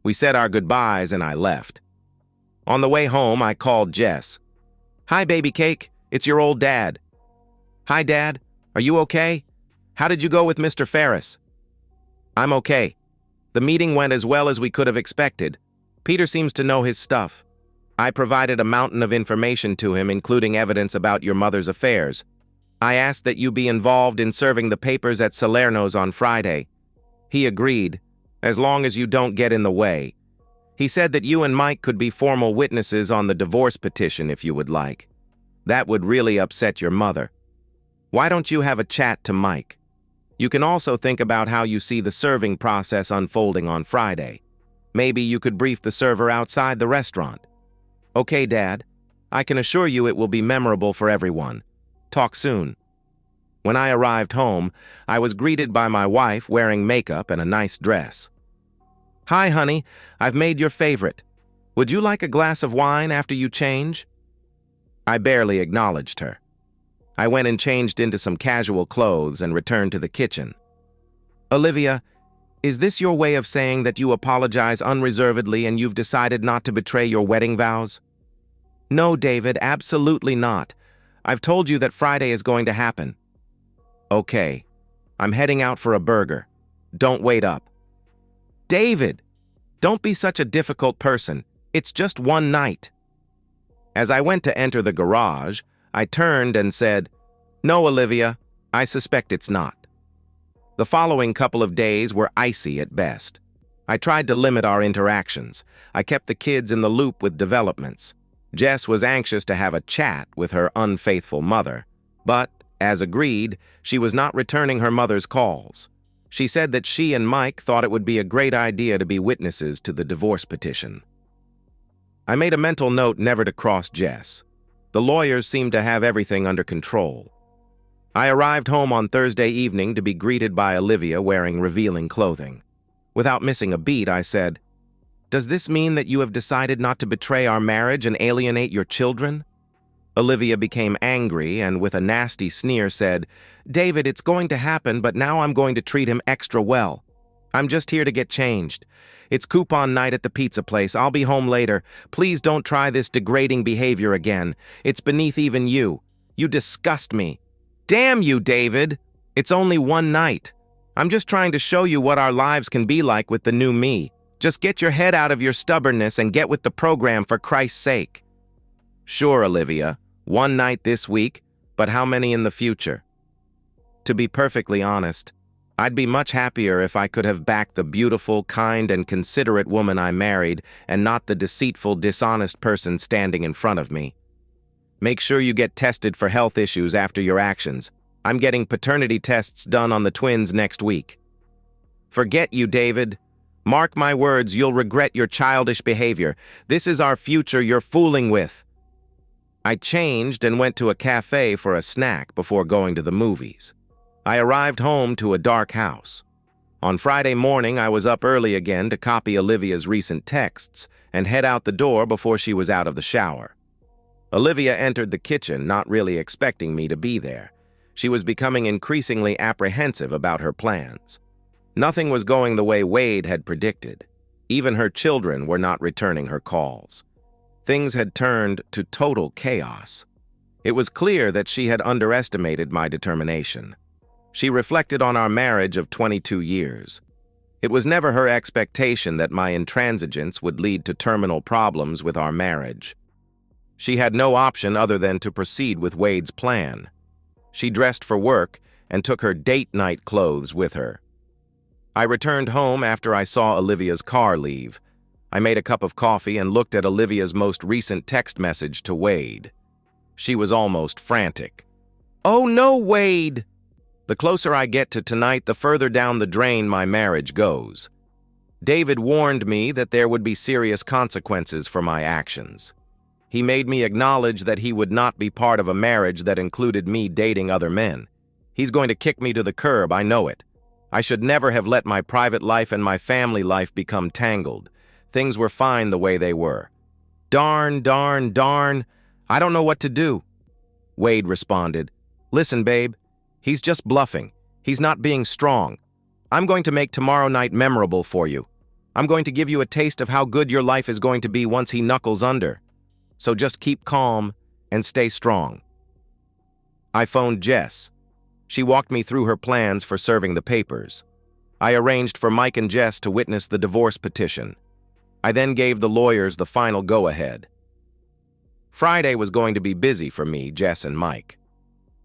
We said our goodbyes and I left. On the way home, I called Jess. Hi, baby cake. It's your old dad. Hi, Dad. Are you okay? How did you go with Mr. Ferris? I'm okay. The meeting went as well as we could have expected. Peter seems to know his stuff. I provided a mountain of information to him, including evidence about your mother's affairs. I asked that you be involved in serving the papers at Salerno's on Friday. He agreed, as long as you don't get in the way. He said that you and Mike could be formal witnesses on the divorce petition if you would like. That would really upset your mother. Why don't you have a chat to Mike? You can also think about how you see the serving process unfolding on Friday. Maybe you could brief the server outside the restaurant. Okay, Dad. I can assure you it will be memorable for everyone. Talk soon. When I arrived home, I was greeted by my wife wearing makeup and a nice dress. Hi, honey. I've made your favorite. Would you like a glass of wine after you change? I barely acknowledged her. I went and changed into some casual clothes and returned to the kitchen. Olivia, is this your way of saying that you apologize unreservedly and you've decided not to betray your wedding vows? No, David, absolutely not. I've told you that Friday is going to happen. Okay. I'm heading out for a burger. Don't wait up. David, don't be such a difficult person. It's just one night. As I went to enter the garage, I turned and said, No, Olivia, I suspect it's not. The following couple of days were icy at best. I tried to limit our interactions. I kept the kids in the loop with developments. Jess was anxious to have a chat with her unfaithful mother, but, as agreed, she was not returning her mother's calls. She said that she and Mike thought it would be a great idea to be witnesses to the divorce petition. I made a mental note never to cross Jess. The lawyers seemed to have everything under control. I arrived home on Thursday evening to be greeted by Olivia wearing revealing clothing. Without missing a beat, I said, "Does this mean that you have decided not to betray our marriage and alienate your children?" Olivia became angry and with a nasty sneer said, "David, it's going to happen, but now I'm going to treat him extra well. I'm just here to get changed. It's coupon night at the pizza place. I'll be home later. Please don't try this degrading behavior again. It's beneath even you. You disgust me." "Damn you, David! It's only one night. I'm just trying to show you what our lives can be like with the new me. Just get your head out of your stubbornness and get with the program for Christ's sake." "Sure, Olivia. One night this week, but how many in the future?" To be perfectly honest, I'd be much happier if I could have backed the beautiful, kind, and considerate woman I married and not the deceitful, dishonest person standing in front of me. Make sure you get tested for health issues after your actions. I'm getting paternity tests done on the twins next week. Forget you, David. Mark my words, you'll regret your childish behavior. This is our future you're fooling with. I changed and went to a cafe for a snack before going to the movies. I arrived home to a dark house. On Friday morning, I was up early again to copy Olivia's recent texts and head out the door before she was out of the shower. Olivia entered the kitchen, not really expecting me to be there. She was becoming increasingly apprehensive about her plans. Nothing was going the way Wade had predicted. Even her children were not returning her calls. Things had turned to total chaos. It was clear that she had underestimated my determination. She reflected on our marriage of 22 years. It was never her expectation that my intransigence would lead to terminal problems with our marriage. She had no option other than to proceed with Wade's plan. She dressed for work and took her date night clothes with her. I returned home after I saw Olivia's car leave. I made a cup of coffee and looked at Olivia's most recent text message to Wade. She was almost frantic. "Oh no, Wade!" The closer I get to tonight, the further down the drain my marriage goes. David warned me that there would be serious consequences for my actions. He made me acknowledge that he would not be part of a marriage that included me dating other men. He's going to kick me to the curb, I know it. I should never have let my private life and my family life become tangled. Things were fine the way they were. Darn, darn, darn. I don't know what to do. Wade responded, "Listen, babe, he's just bluffing. He's not being strong. I'm going to make tomorrow night memorable for you. I'm going to give you a taste of how good your life is going to be once he knuckles under. So just keep calm and stay strong." I phoned Jess. She walked me through her plans for serving the papers. I arranged for Mike and Jess to witness the divorce petition. I then gave the lawyers the final go-ahead. Friday was going to be busy for me, Jess, and Mike.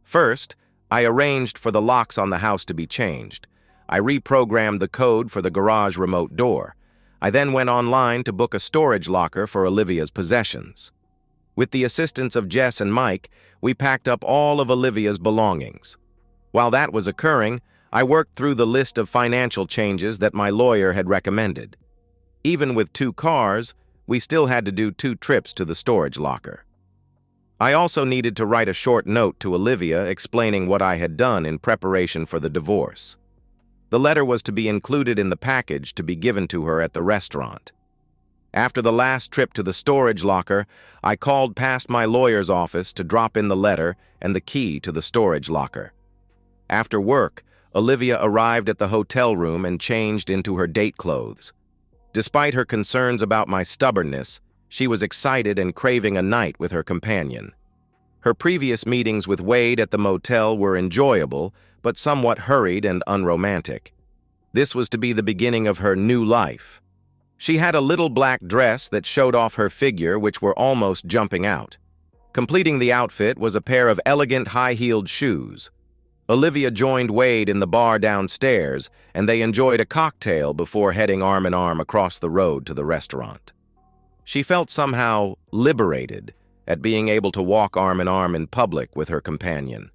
First, I arranged for the locks on the house to be changed. I reprogrammed the code for the garage remote door. I then went online to book a storage locker for Olivia's possessions. With the assistance of Jess and Mike, we packed up all of Olivia's belongings. While that was occurring, I worked through the list of financial changes that my lawyer had recommended. Even with 2 cars, we still had to do 2 trips to the storage locker. I also needed to write a short note to Olivia explaining what I had done in preparation for the divorce. The letter was to be included in the package to be given to her at the restaurant. After the last trip to the storage locker, I called past my lawyer's office to drop in the letter and the key to the storage locker. After work, Olivia arrived at the hotel room and changed into her date clothes. Despite her concerns about my stubbornness, she was excited and craving a night with her companion. Her previous meetings with Wade at the motel were enjoyable, but somewhat hurried and unromantic. This was to be the beginning of her new life. She had a little black dress that showed off her figure, which were almost jumping out. Completing the outfit was a pair of elegant high-heeled shoes. Olivia joined Wade in the bar downstairs, and they enjoyed a cocktail before heading arm in arm across the road to the restaurant. She felt somehow liberated at being able to walk arm in arm in public with her companion.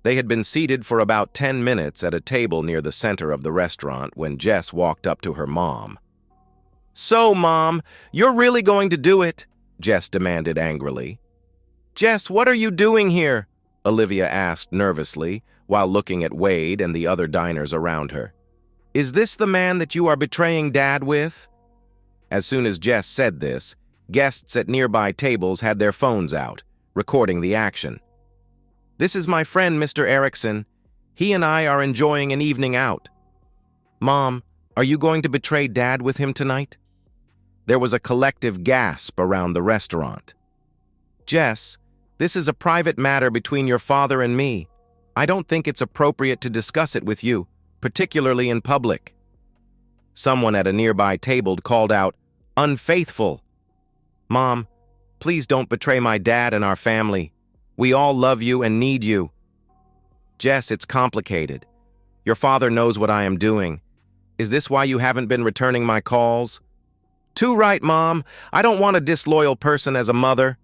They had been seated for about 10 minutes at a table near the center of the restaurant when Jess walked up to her mom. "So, Mom, you're really going to do it?" Jess demanded angrily. "Jess, what are you doing here?" Olivia asked nervously while looking at Wade and the other diners around her. "Is this the man that you are betraying Dad with?" As soon as Jess said this, guests at nearby tables had their phones out, recording the action. "This is my friend, Mr. Erickson. He and I are enjoying an evening out." "Mom, are you going to betray Dad with him tonight?" There was a collective gasp around the restaurant. "Jess, this is a private matter between your father and me. I don't think it's appropriate to discuss it with you, particularly in public." Someone at a nearby table called out, "Unfaithful!" "Mom, please don't betray my dad and our family. We all love you and need you." "Jess, it's complicated. Your father knows what I am doing. Is this why you haven't been returning my calls?" "Too right, Mom. I don't want a disloyal person as a mother."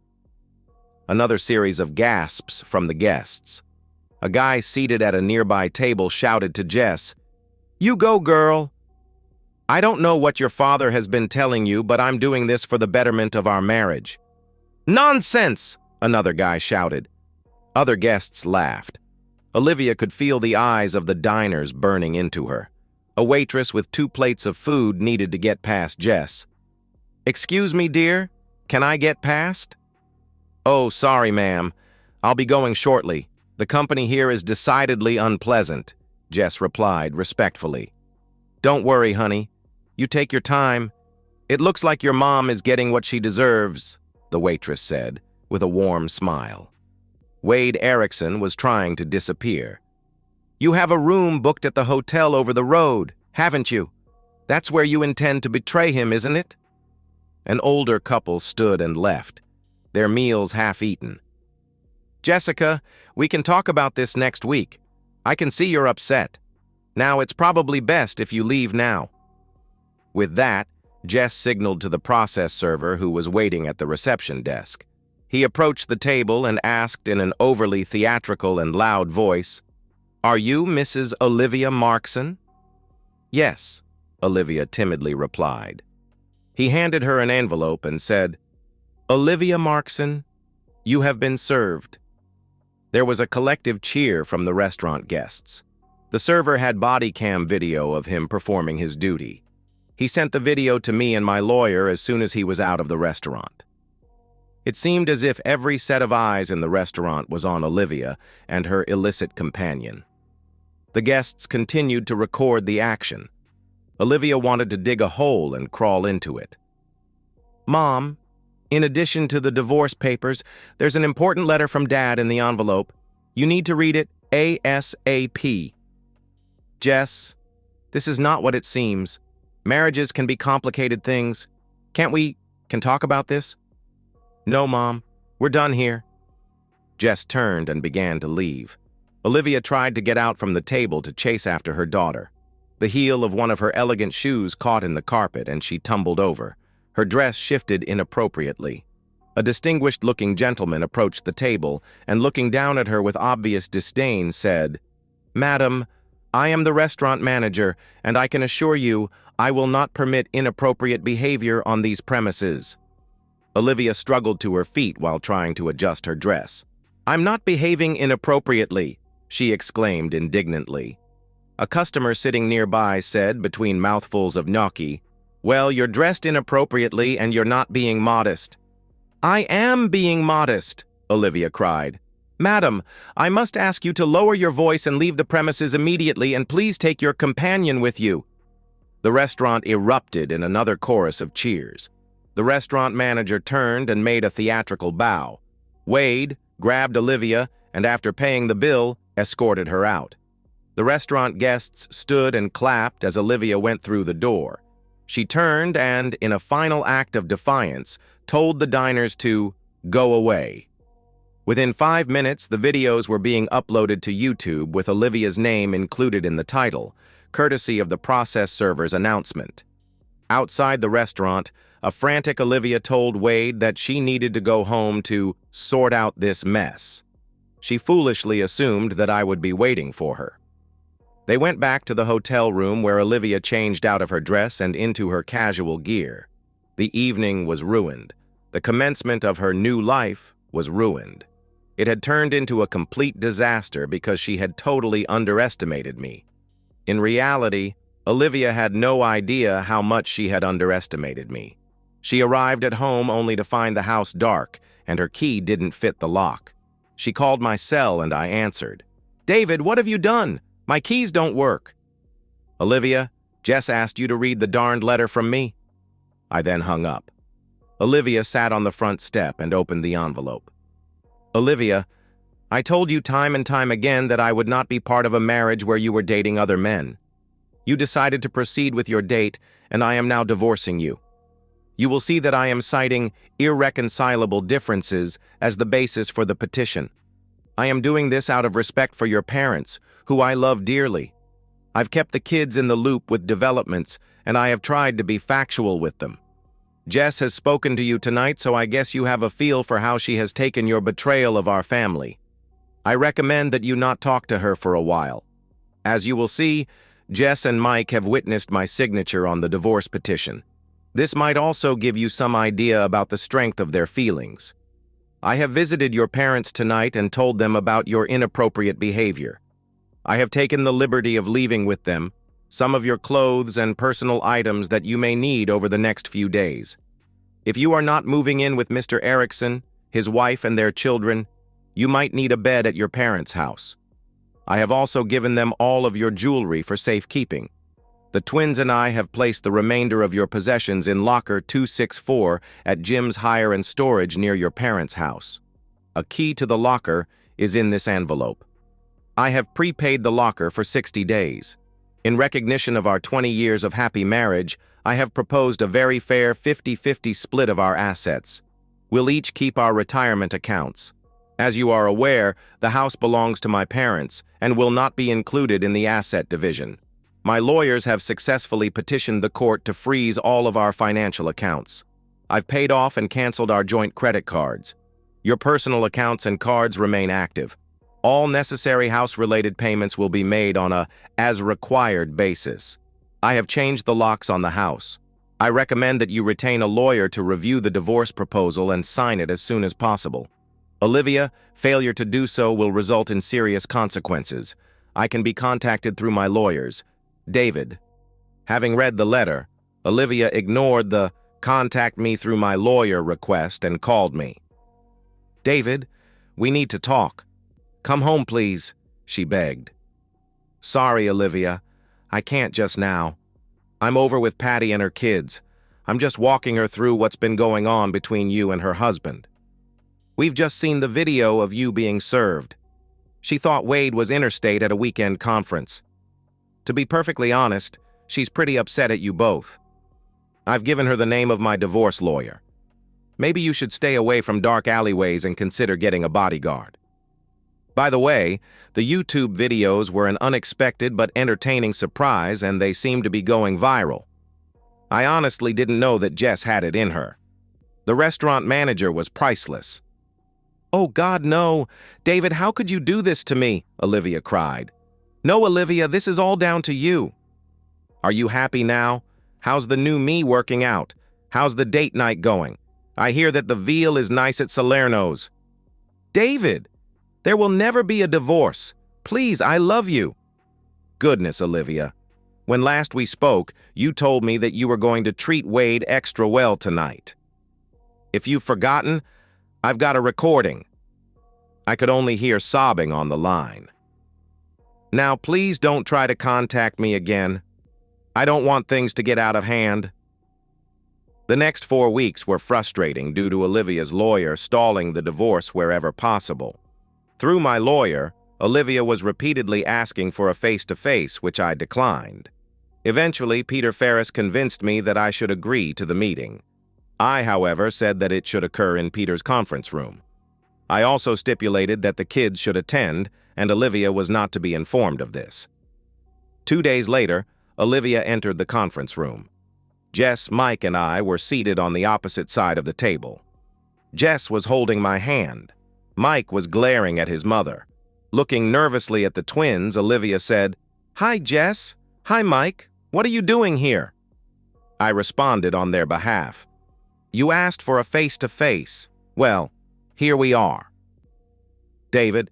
Another series of gasps from the guests. A guy seated at a nearby table shouted to Jess, "You go, girl." "I don't know what your father has been telling you, but I'm doing this for the betterment of our marriage." "Nonsense!" another guy shouted. Other guests laughed. Olivia could feel the eyes of the diners burning into her. A waitress with 2 plates of food needed to get past Jess. "Excuse me, dear, can I get past?" "Oh, sorry, ma'am. I'll be going shortly. The company here is decidedly unpleasant," Jess replied respectfully. "Don't worry, honey. You take your time. It looks like your mom is getting what she deserves," the waitress said, with a warm smile. Wade Erickson was trying to disappear. "You have a room booked at the hotel over the road, haven't you? That's where you intend to betray him, isn't it?" An older couple stood and left, their meals half-eaten. "Jessica, we can talk about this next week. I can see you're upset. Now, it's probably best if you leave now." With that, Jess signaled to the process server who was waiting at the reception desk. He approached the table and asked in an overly theatrical and loud voice, "Are you Mrs. Olivia Markson?" "Yes," Olivia timidly replied. He handed her an envelope and said, "Olivia Markson, you have been served." There was a collective cheer from the restaurant guests. The server had body cam video of him performing his duty. He sent the video to me and my lawyer as soon as he was out of the restaurant. It seemed as if every set of eyes in the restaurant was on Olivia and her illicit companion. The guests continued to record the action. Olivia wanted to dig a hole and crawl into it. "Mom, in addition to the divorce papers, there's an important letter from Dad in the envelope. You need to read it ASAP." "Jess, this is not what it seems. Marriages can be complicated things. Can talk about this?" "No, Mom. We're done here." Jess turned and began to leave. Olivia tried to get out from the table to chase after her daughter. The heel of one of her elegant shoes caught in the carpet and she tumbled over. Her dress shifted inappropriately. A distinguished-looking gentleman approached the table and, looking down at her with obvious disdain, said, "Madam, I am the restaurant manager, and I can assure you I will not permit inappropriate behavior on these premises." Olivia struggled to her feet while trying to adjust her dress. "I'm not behaving inappropriately," she exclaimed indignantly. A customer sitting nearby said, between mouthfuls of gnocchi, "Well, you're dressed inappropriately and you're not being modest." "I am being modest," Olivia cried. "Madam, I must ask you to lower your voice and leave the premises immediately, and please take your companion with you." The restaurant erupted in another chorus of cheers. The restaurant manager turned and made a theatrical bow. Wade grabbed Olivia and, after paying the bill, escorted her out. The restaurant guests stood and clapped as Olivia went through the door. She turned and, in a final act of defiance, told the diners to go away. Within 5 minutes, the videos were being uploaded to YouTube with Olivia's name included in the title, courtesy of the process server's announcement. Outside the restaurant, a frantic Olivia told Wade that she needed to go home to sort out this mess. She foolishly assumed that I would be waiting for her. They went back to the hotel room where Olivia changed out of her dress and into her casual gear. The evening was ruined. The commencement of her new life was ruined. It had turned into a complete disaster because she had totally underestimated me. In reality, Olivia had no idea how much she had underestimated me. She arrived at home only to find the house dark, and her key didn't fit the lock. She called my cell and I answered. "David, what have you done? My keys don't work." "Olivia, Jess asked you to read the darned letter from me." I then hung up. Olivia sat on the front step and opened the envelope. "Olivia, I told you time and time again that I would not be part of a marriage where you were dating other men. You decided to proceed with your date, and I am now divorcing you. You will see that I am citing irreconcilable differences as the basis for the petition. I am doing this out of respect for your parents, who I love dearly. I've kept the kids in the loop with developments, and I have tried to be factual with them. Jess has spoken to you tonight, so I guess you have a feel for how she has taken your betrayal of our family. I recommend that you not talk to her for a while. As you will see, Jess and Mike have witnessed my signature on the divorce petition. This might also give you some idea about the strength of their feelings. I have visited your parents tonight and told them about your inappropriate behavior. I have taken the liberty of leaving with them some of your clothes and personal items that you may need over the next few days. If you are not moving in with Mr. Erickson, his wife, and their children, you might need a bed at your parents' house. I have also given them all of your jewelry for safekeeping. The twins and I have placed the remainder of your possessions in locker 264 at Jim's Hire and Storage near your parents' house. A key to the locker is in this envelope. I have prepaid the locker for 60 days. In recognition of our 20 years of happy marriage, I have proposed a very fair 50-50 split of our assets. We'll each keep our retirement accounts. As you are aware, the house belongs to my parents and will not be included in the asset division. My lawyers have successfully petitioned the court to freeze all of our financial accounts. I've paid off and canceled our joint credit cards. Your personal accounts and cards remain active. All necessary house-related payments will be made on a as-required basis. I have changed the locks on the house. I recommend that you retain a lawyer to review the divorce proposal and sign it as soon as possible. Olivia, failure to do so will result in serious consequences. I can be contacted through my lawyers. David." Having read the letter, Olivia ignored the "contact me through my lawyer" request and called me. "David, we need to talk. Come home, please," she begged. "Sorry, Olivia. I can't just now. I'm over with Patty and her kids. I'm just walking her through what's been going on between you and her husband. We've just seen the video of you being served. She thought Wade was interstate at a weekend conference. To be perfectly honest, she's pretty upset at you both. I've given her the name of my divorce lawyer. Maybe you should stay away from dark alleyways and consider getting a bodyguard. By the way, the YouTube videos were an unexpected but entertaining surprise, and they seem to be going viral. I honestly didn't know that Jess had it in her. The restaurant manager was priceless." "Oh God, no! David, how could you do this to me?" Olivia cried. "No, Olivia, this is all down to you." "Are you happy now? How's the new me working out? How's the date night going? I hear that the veal is nice at Salerno's." "David, there will never be a divorce. Please, I love you." "Goodness, Olivia. When last we spoke, you told me that you were going to treat Wade extra well tonight. If you've forgotten, I've got a recording." I could only hear sobbing on the line. "Now, please don't try to contact me again. I don't want things to get out of hand." The next 4 weeks were frustrating due to Olivia's lawyer stalling the divorce wherever possible. Through my lawyer, Olivia was repeatedly asking for a face-to-face, which I declined. Eventually, Peter Ferris convinced me that I should agree to the meeting. I, however, said that it should occur in Peter's conference room. I also stipulated that the kids should attend, and Olivia was not to be informed of this. 2 days later, Olivia entered the conference room. Jess, Mike, and I were seated on the opposite side of the table. Jess was holding my hand. Mike was glaring at his mother. Looking nervously at the twins, Olivia said, "Hi, Jess. Hi, Mike. What are you doing here?" I responded on their behalf. "You asked for a face-to-face. Well, here we are." "David,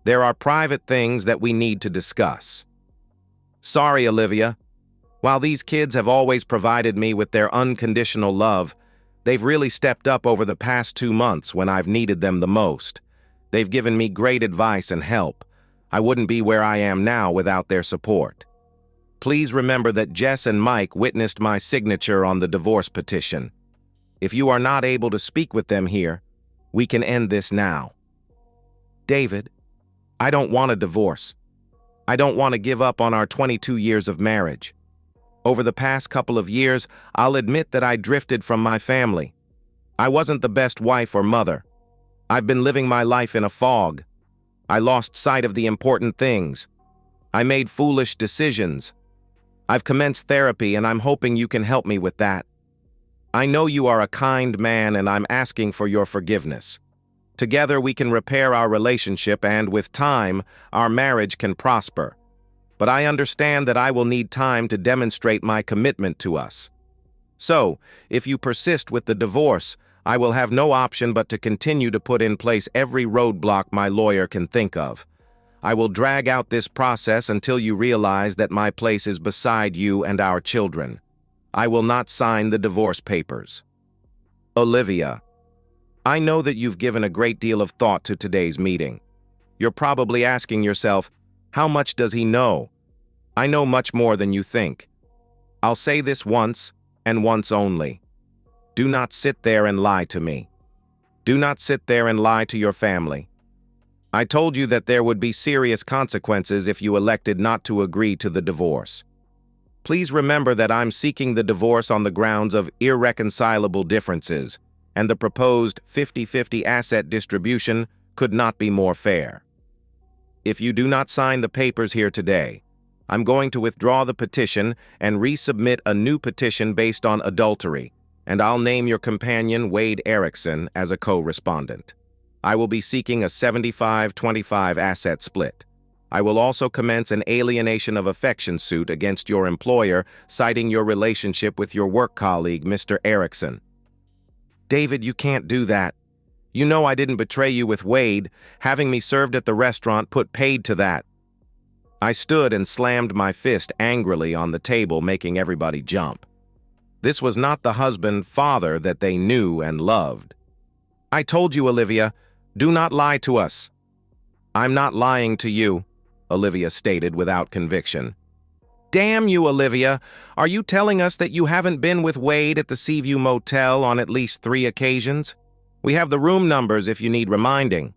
there are private things that we need to discuss." "Sorry, Olivia. While these kids have always provided me with their unconditional love, they've really stepped up over the past 2 months when I've needed them the most. They've given me great advice and help. I wouldn't be where I am now without their support. Please remember that Jess and Mike witnessed my signature on the divorce petition. If you are not able to speak with them here, we can end this now." "David, I don't want a divorce. I don't want to give up on our 22 years of marriage. Over the past couple of years, I'll admit that I drifted from my family. I wasn't the best wife or mother. I've been living my life in a fog. I lost sight of the important things. I made foolish decisions. I've commenced therapy, and I'm hoping you can help me with that. I know you are a kind man, and I'm asking for your forgiveness. Together we can repair our relationship, and with time, our marriage can prosper. But I understand that I will need time to demonstrate my commitment to us. So, if you persist with the divorce, I will have no option but to continue to put in place every roadblock my lawyer can think of. I will drag out this process until you realize that my place is beside you and our children. I will not sign the divorce papers." Olivia, I know that you've given a great deal of thought to today's meeting. You're probably asking yourself, how much does he know? I know much more than you think. I'll say this once, and once only. Do not sit there and lie to me. Do not sit there and lie to your family. I told you that there would be serious consequences if you elected not to agree to the divorce. Please remember that I'm seeking the divorce on the grounds of irreconcilable differences, and the proposed 50-50 asset distribution could not be more fair. If you do not sign the papers here today, I'm going to withdraw the petition and resubmit a new petition based on adultery, and I'll name your companion, Wade Erickson, as a co-respondent. I will be seeking a 75-25 asset split. I will also commence an alienation of affection suit against your employer, citing your relationship with your work colleague, Mr. Erickson. David, you can't do that. You know I didn't betray you with Wade. Having me served at the restaurant put paid to that. I stood and slammed my fist angrily on the table, making everybody jump. This was not the husband-father that they knew and loved. I told you, Olivia, do not lie to us. I'm not lying to you, Olivia stated without conviction. Damn you, Olivia. Are you telling us that you haven't been with Wade at the Seaview Motel on at least 3 occasions? We have the room numbers if you need reminding.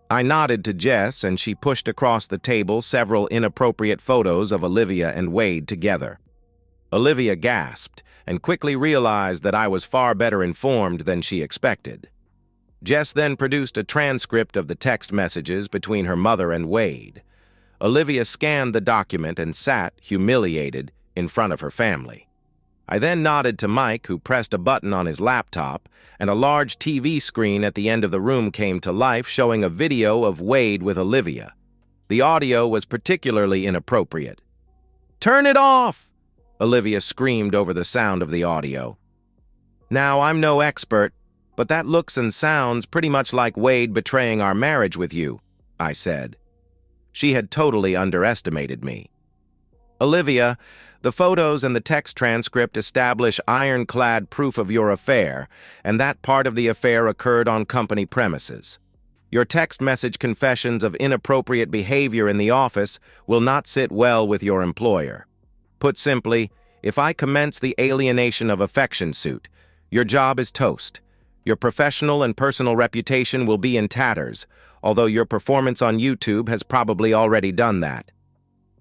I nodded to Jess, and she pushed across the table several inappropriate photos of Olivia and Wade together. Olivia gasped and quickly realized that I was far better informed than she expected. Jess then produced a transcript of the text messages between her mother and Wade. Olivia scanned the document and sat, humiliated, in front of her family. I then nodded to Mike, who pressed a button on his laptop, and a large TV screen at the end of the room came to life, showing a video of Wade with Olivia. The audio was particularly inappropriate. "Turn it off!" Olivia screamed over the sound of the audio. Now, I'm no expert, but that looks and sounds pretty much like Wade betraying our marriage with you, I said. She had totally underestimated me. Olivia, the photos and the text transcript establish ironclad proof of your affair, and that part of the affair occurred on company premises. Your text message confessions of inappropriate behavior in the office will not sit well with your employer. Put simply, if I commence the alienation of affection suit, your job is toast. Your professional and personal reputation will be in tatters, although your performance on YouTube has probably already done that.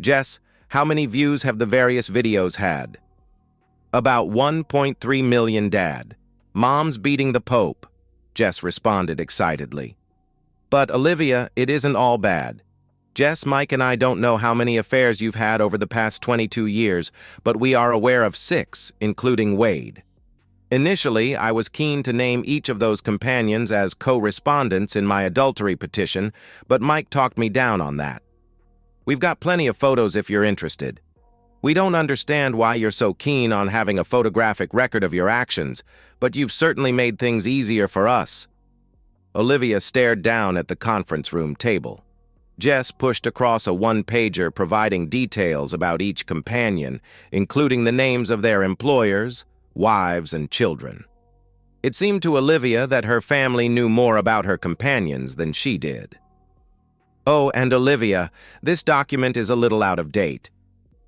Jess, how many views have the various videos had? About 1.3 million, Dad. Mom's beating the Pope, Jess responded excitedly. But, Olivia, it isn't all bad. Jess, Mike, and I don't know how many affairs you've had over the past 22 years, but we are aware of 6, including Wade. Initially, I was keen to name each of those companions as co-respondents in my adultery petition, but Mike talked me down on that. We've got plenty of photos if you're interested. We don't understand why you're so keen on having a photographic record of your actions, but you've certainly made things easier for us. Olivia stared down at the conference room table. Jess pushed across a one-pager providing details about each companion, including the names of their employers, wives, and children. It seemed to Olivia that her family knew more about her companions than she did. Oh, and Olivia, this document is a little out of date.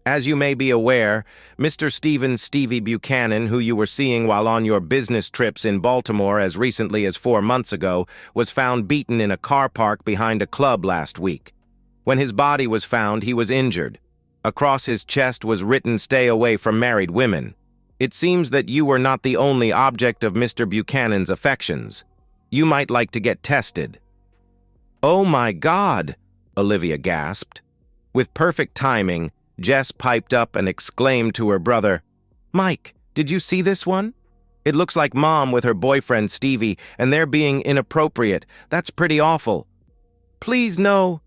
As you may be aware, Mr. Stevie Buchanan, who you were seeing while on your business trips in Baltimore as recently as 4 months ago, was found beaten in a car park behind a club last week. When his body was found, he was injured. Across his chest was written, "Stay away from married women." It seems that you were not the only object of Mr. Buchanan's affections. You might like to get tested. "Oh my God!" Olivia gasped. With perfect timing, Jess piped up and exclaimed to her brother, "Mike, did you see this one? It looks like Mom with her boyfriend Stevie, and they're being inappropriate. That's pretty awful." "Please, no.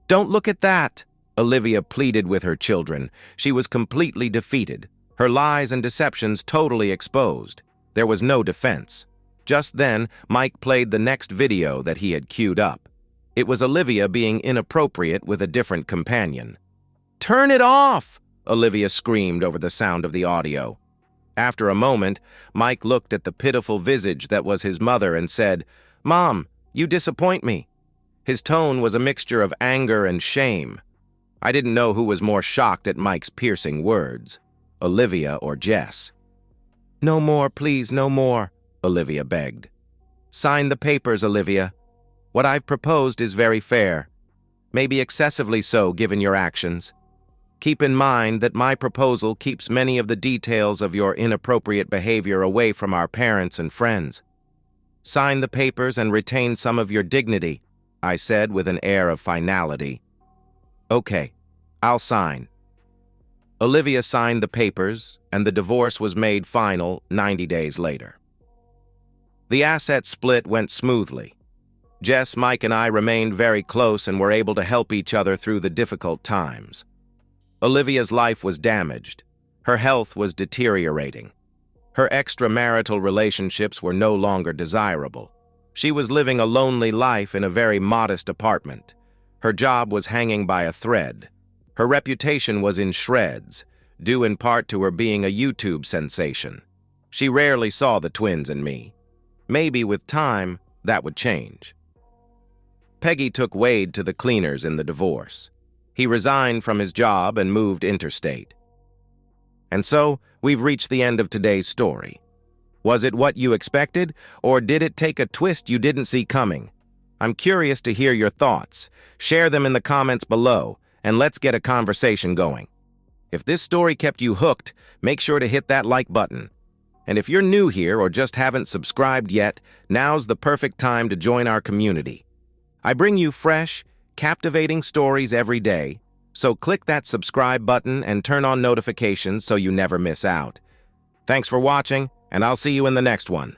Don't look at that," Olivia pleaded with her children. She was completely defeated, her lies and deceptions totally exposed. There was no defense. Just then, Mike played the next video that he had queued up. It was Olivia being inappropriate with a different companion. "Turn it off!" Olivia screamed over the sound of the audio. After a moment, Mike looked at the pitiful visage that was his mother and said, "Mom, you disappoint me." His tone was a mixture of anger and shame. I didn't know who was more shocked at Mike's piercing words, Olivia or Jess. "No more, please, no more," Olivia begged. "Sign the papers, Olivia. What I've proposed is very fair, maybe excessively so given your actions. Keep in mind that my proposal keeps many of the details of your inappropriate behavior away from our parents and friends. Sign the papers and retain some of your dignity," I said with an air of finality. "Okay, I'll sign." Olivia signed the papers, and the divorce was made final 90 days later. The asset split went smoothly. Jess, Mike, and I remained very close and were able to help each other through the difficult times. Olivia's life was damaged. Her health was deteriorating. Her extramarital relationships were no longer desirable. She was living a lonely life in a very modest apartment. Her job was hanging by a thread. Her reputation was in shreds, due in part to her being a YouTube sensation. She rarely saw the twins and me. Maybe with time, that would change. Peggy took Wade to the cleaners in the divorce. He resigned from his job and moved interstate. And so, we've reached the end of today's story. Was it what you expected, or did it take a twist you didn't see coming? I'm curious to hear your thoughts. Share them in the comments below, and let's get a conversation going. If this story kept you hooked, make sure to hit that like button. And if you're new here or just haven't subscribed yet, now's the perfect time to join our community. I bring you fresh, captivating stories every day, so click that subscribe button and turn on notifications so you never miss out. Thanks for watching, and I'll see you in the next one.